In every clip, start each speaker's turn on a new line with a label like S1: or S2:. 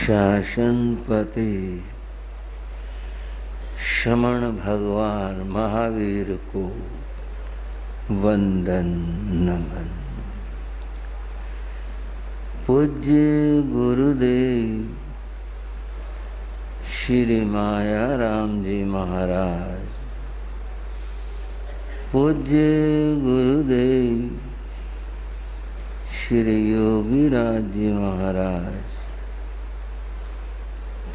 S1: शासनपति श्रमण भगवान महावीर को वंदन नमन। पूज्य गुरुदेव श्री माया राम जी महाराज, पूज्य गुरुदेव श्री योगी राज जी महाराज,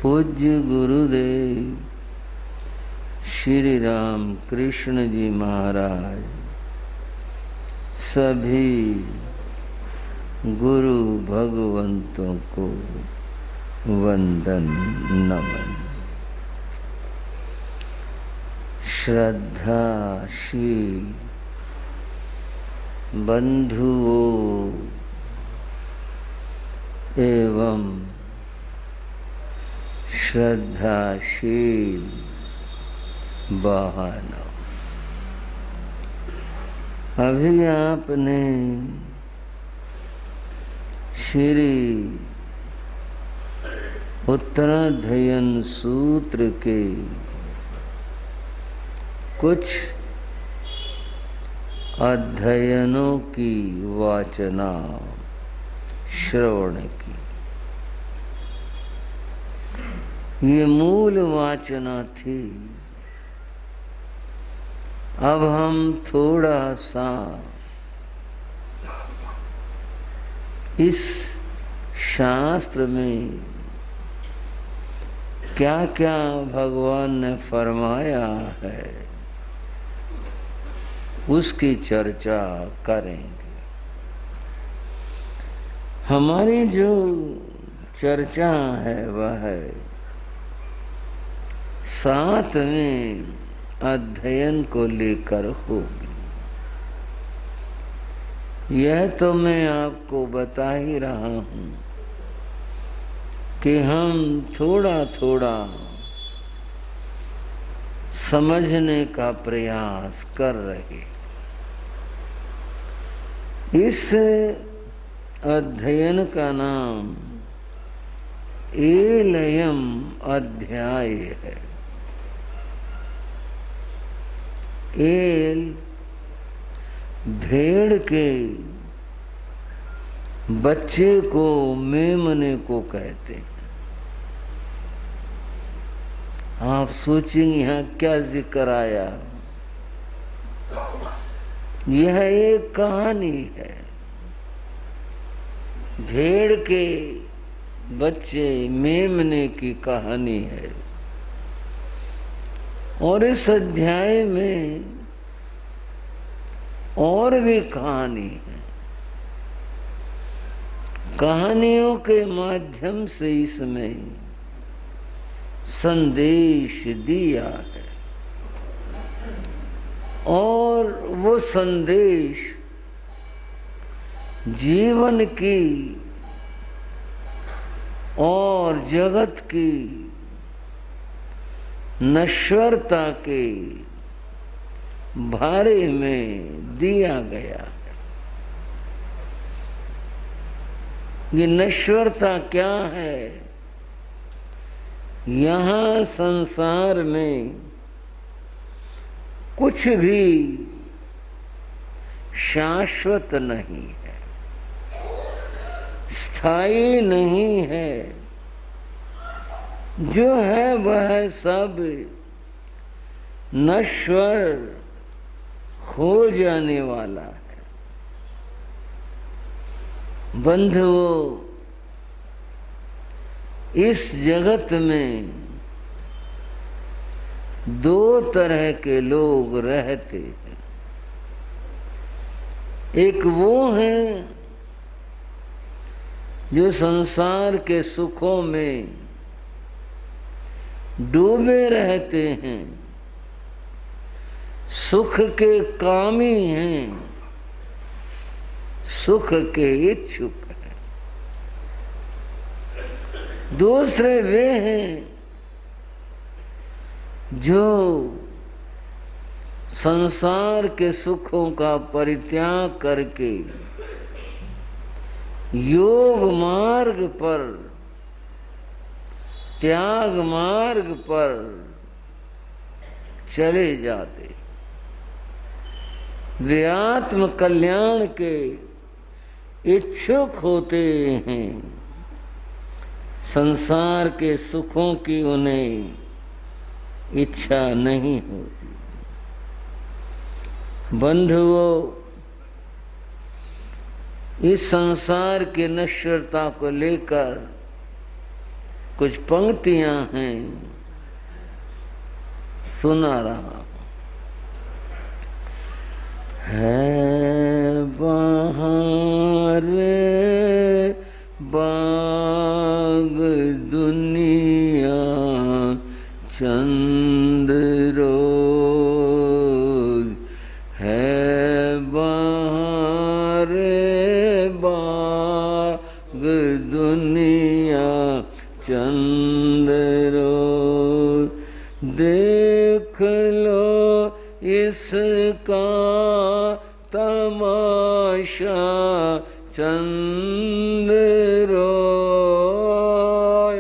S1: पूज्य गुरुदेव श्री राम कृष्ण जी महाराज, सभी गुरु भगवंतों को वंदन नमन। श्रद्धाशील बंधुओं एवं श्रद्धाशील बहनों, अभी आपने श्री उत्तराध्ययन सूत्र के कुछ अध्ययनों की वाचना श्रवण की। ये मूल वाचना थी। अब हम थोड़ा सा इस शास्त्र में क्या क्या भगवान ने फरमाया है उसकी चर्चा करेंगे। हमारी जो चर्चा है वह है 7वें अध्ययन को लेकर होगी। यह तो मैं आपको बता ही रहा हूँ कि हम थोड़ा थोड़ा समझने का प्रयास कर रहे। इस अध्ययन का नाम एलयम अध्याय है। एल भेड़ के बच्चे को मेमने को कहते हैं। आप सोचेंगे यहाँ क्या जिक्र आया। यह एक कहानी है। भेड़ के बच्चे मेमने की कहानी है। और इस अध्याय में और भी कहानी है। कहानियों के माध्यम से इसमें संदेश दिया है और वो संदेश जीवन की और जगत की नश्वरता के बारे में दिया गया है। ये नश्वरता क्या है? यहाँ संसार में कुछ भी शाश्वत नहीं है, स्थायी नहीं है। जो है वह सब नश्वर हो जाने वाला है। बंधुओं, इस जगत में दो तरह के लोग रहते हैं। एक वो हैं जो संसार के सुखों में डूबे रहते हैं, सुख के कामी हैं, सुख के इच्छुक हैं। दूसरे वे हैं जो संसार के सुखों का परित्याग करके योग मार्ग पर त्याग मार्ग पर चले जाते। वे आत्म कल्याण के इच्छुक होते हैं, संसार के सुखों की उन्हें इच्छा नहीं होती। बंधुओं, इस संसार की नश्वरता को लेकर कुछ पंक्तियां हैं, सुना रहा है। बहार बाग दुनिया चंद रोज है, बहार बाग दुनिया चंद रोज। देख लो इसका तमाशा चंद रोज।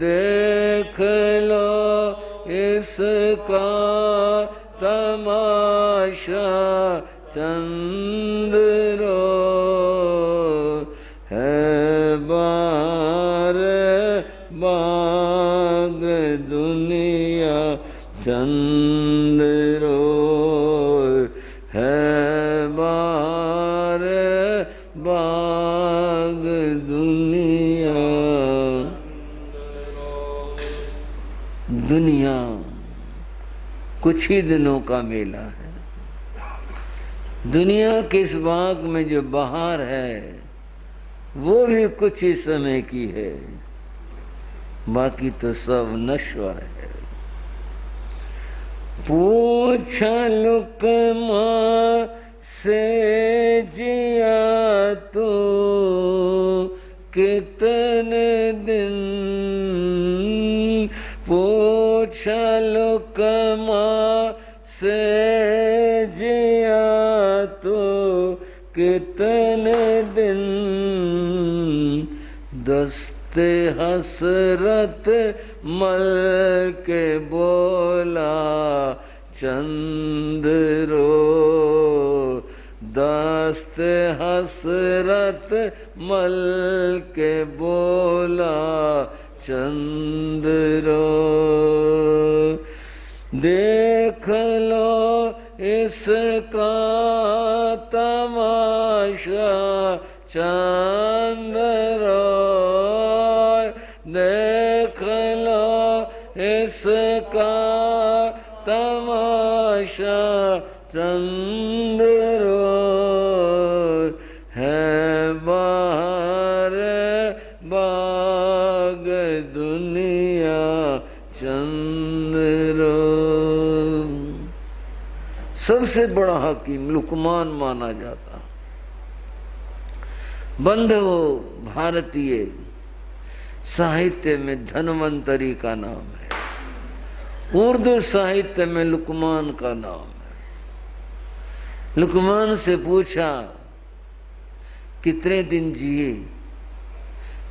S1: देख लो इसका तमाशा चंद रोज है, बार बाग दुनिया चंद रोज है, बार बाग दुनिया। दुनिया कुछ ही दिनों का मेला है। दुनिया के इस बाग में जो बहार है वो भी कुछ ही समय की है, बाकी तो सब नश्वर है। पूछा लुकमा से जिया तू कितने दिन, पूछा लुकमा से जिया तू कितने दिन। दस्ते हसरत मल के बोला चंद रोज। दस्ते हसरत मल के बोला चंद रोज। देख लो इसका तमाशा चंद रोज। देख लो इसका तमाशा चंद रोज है, बाहर बाग दुनिया चंद रोज। सबसे बड़ा हकीम लुकमान माना जाता। बंधुओ, भारतीय साहित्य में धन्वंतरी का नाम है, उर्दू साहित्य में लुकमान का नाम है। लुकमान से पूछा कितने दिन जिए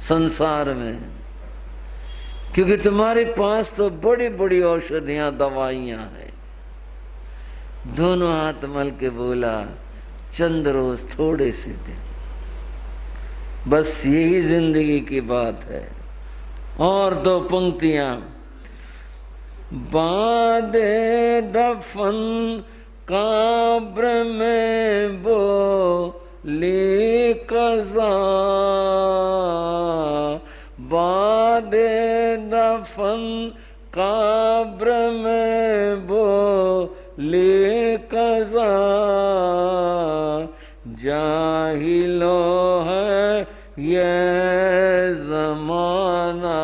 S1: संसार में, क्योंकि तुम्हारे पास तो बड़ी बड़ी औषधियां दवाइयां हैं। दोनों हाथ मल के बोला चंद रोज, थोड़े से दिन, बस यही जिंदगी की बात है। और दो पंक्तियां। बादे दफन काब्र में बोली कज़ा, बादे दफन काब्र में बोली कज़ा। जाहिलो है ये ज़माना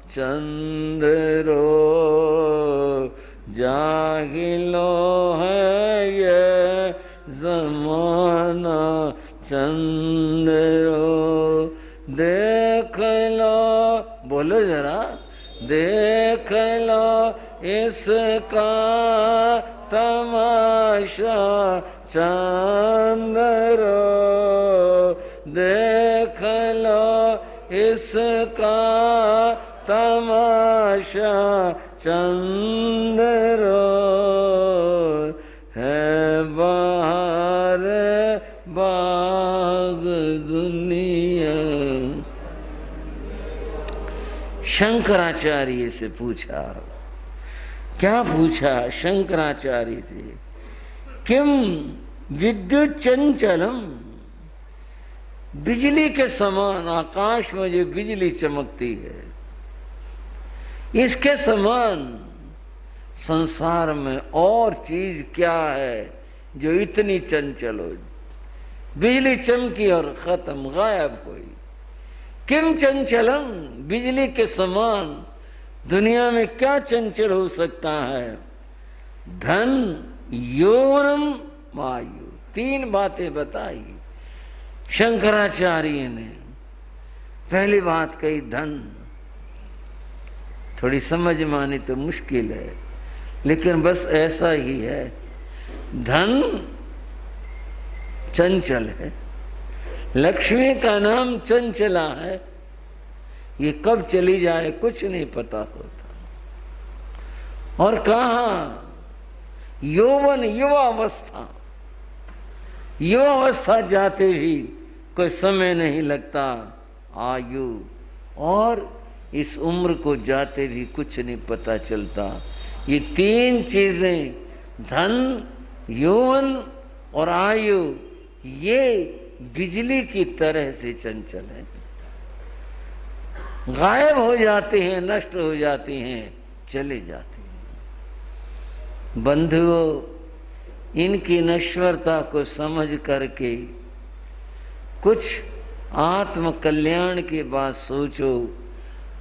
S1: चंद रोज। जाहिलो है ये ज़माना चंद रोज। देख लो, बोलो जरा, देख लो इसका तमाशा चंद रोज। देख लो इसका तमाशा चंद्रो है बाहर बाग दुनिया। शंकराचार्य से पूछा, क्या पूछा शंकराचार्य से? किम विद्युत चंचलम, बिजली के समान आकाश में जो बिजली चमकती है, इसके समान संसार में और चीज क्या है जो इतनी चंचल हो? बिजली चमकी और खत्म, गायब हुई। किम चंचलम, बिजली के समान दुनिया में क्या चंचल हो सकता है? धन, यौवनम, वायु। तीन बातें बताई शंकराचार्य ने। पहली बात कही धन, थोड़ी समझ मानी तो मुश्किल है, लेकिन बस ऐसा ही है। धन चंचल है, लक्ष्मी का नाम चंचला है, ये कब चली जाए कुछ नहीं पता होता। और कहा यौवन, युवावस्था, युवावस्था जाते ही कोई समय नहीं लगता। आयु, और इस उम्र को जाते भी कुछ नहीं पता चलता। ये तीन चीजें, धन, यौवन और आयु, ये बिजली की तरह से चंचल है, गायब हो जाती हैं, नष्ट हो जाती हैं, चले जाती हैं। बंधुओं, इनकी नश्वरता को समझ करके कुछ आत्म कल्याण की बात सोचो,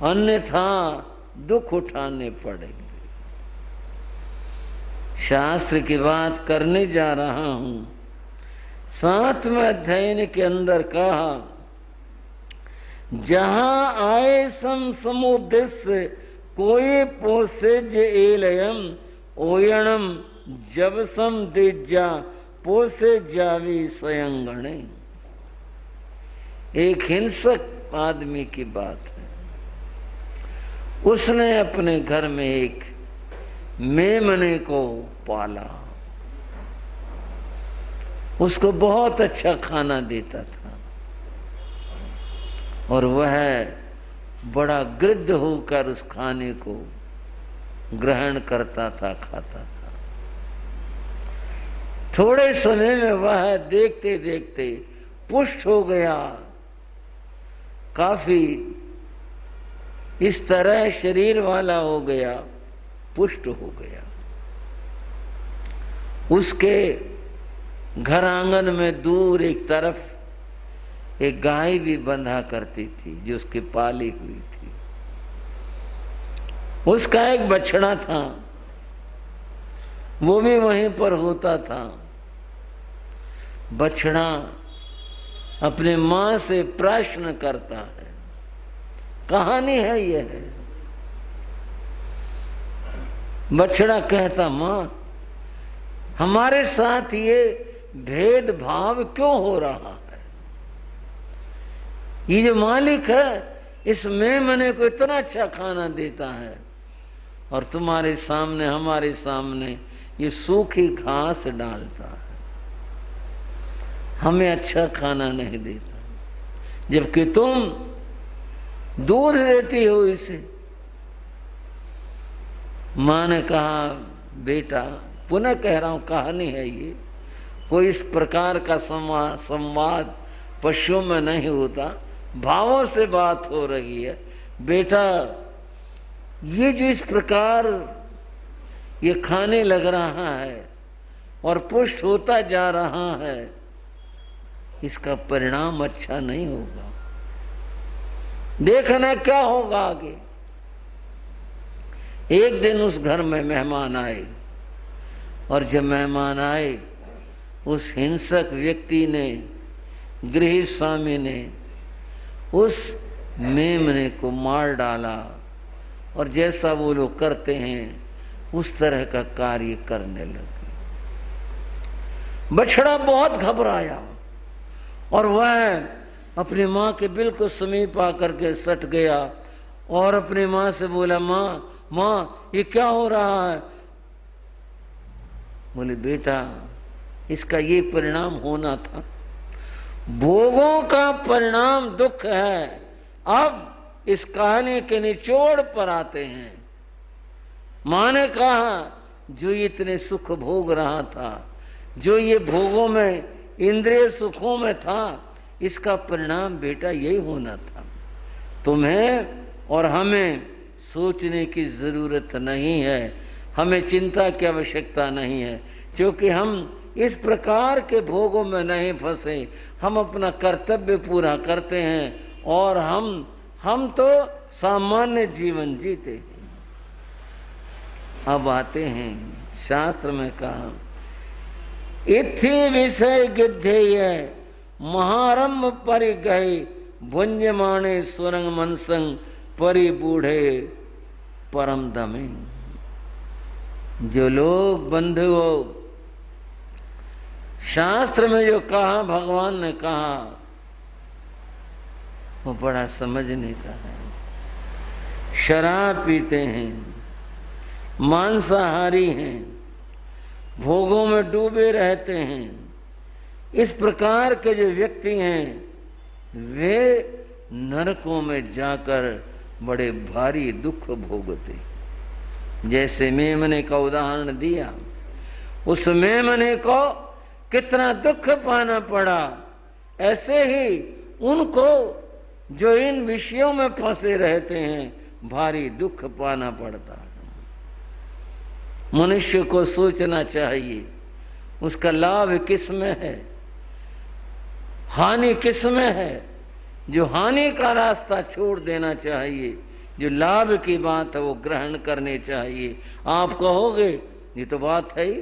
S1: अन्यथा दुख उठाने पड़ेंगे। शास्त्र की बात करने जा रहा हूं। 7वें अध्याय के अंदर कहा, जहां आए सम समुद्देश्य कोई पोसे जे एलयम ओयणम जब सम दिज्जा पोसे जावी स्वयंगणे। एक हिंसक आदमी की बात है। उसने अपने घर में एक मेमने को पाला, उसको बहुत अच्छा खाना देता था और वह बड़ा गृध्य होकर उस खाने को ग्रहण करता था, खाता था। थोड़े समय में वह देखते देखते पुष्ट हो गया, काफी इस तरह शरीर वाला हो गया, पुष्ट हो गया। उसके घर आंगन में दूर एक तरफ एक गाय भी बंधा करती थी जो उसकी पाली हुई थी। उसका एक बछड़ा था, वो भी वहीं पर होता था। बछड़ा अपने मां से प्रश्न करता है, कहानी है यह है। बछड़ा कहता, मां हमारे साथ ये भेदभाव क्यों हो रहा है? ये जो मालिक है इस मेमने को इतना अच्छा खाना देता है और तुम्हारे सामने, हमारे सामने ये सूखी घास डालता है, हमें अच्छा खाना नहीं देता, जबकि तुम दूध देती हो इसे। मां ने कहा, बेटा पुनः कह रहा हूं, कहानी है ये, कोई इस प्रकार का संवाद पशुओं में नहीं होता, भावों से बात हो रही है। बेटा ये जो इस प्रकार ये खाने लग रहा है और पुष्ट होता जा रहा है, इसका परिणाम अच्छा नहीं होगा, देखना क्या होगा आगे। एक दिन उस घर में मेहमान आए और जब मेहमान आए, उस हिंसक व्यक्ति ने, गृह स्वामी ने उस मेमने को मार डाला और जैसा वो लोग करते हैं उस तरह का कार्य करने लगे। बछड़ा बहुत घबराया और वह अपनी मां के बिल्कुल समीप आकर के सट गया और अपनी माँ से बोला, माँ माँ ये क्या हो रहा है? बोले, बेटा इसका ये परिणाम होना था। भोगों का परिणाम दुख है। अब इस कहानी के निचोड़ पर आते हैं। माँ ने कहा, जो इतने सुख भोग रहा था, जो ये भोगों में, इंद्रिय सुखों में था, इसका परिणाम बेटा यही होना था। तुम्हें और हमें सोचने की जरूरत नहीं है, हमें चिंता की आवश्यकता नहीं है, क्योंकि हम इस प्रकार के भोगों में नहीं फंसे। हम अपना कर्तव्य पूरा करते हैं और हम तो सामान्य जीवन जीते हैं। अब आते हैं, शास्त्र में कहा, इत्थि विषय गिद्धेय महारंभ परिगहे भुंजमाणे सुरंग मनसंग परिबूढ़े परम दमे। जो लोग बंधुओं, शास्त्र में जो कहा, भगवान ने कहा, वो बड़ा समझने का है। शराब पीते हैं, मांसाहारी हैं, भोगों में डूबे रहते हैं, इस प्रकार के जो व्यक्ति हैं, वे नरकों में जाकर बड़े भारी दुख भोगते। जैसे मेमने का उदाहरण दिया, उस मेमने को कितना दुख पाना पड़ा, ऐसे ही उनको जो इन विषयों में फंसे रहते हैं, भारी दुख पाना पड़ता है। मनुष्य को सोचना चाहिए उसका लाभ किस में है, हानि किस में है। जो हानि का रास्ता छोड़ देना चाहिए, जो लाभ की बात है वो ग्रहण करनी चाहिए। आप कहोगे ये तो बात है ही,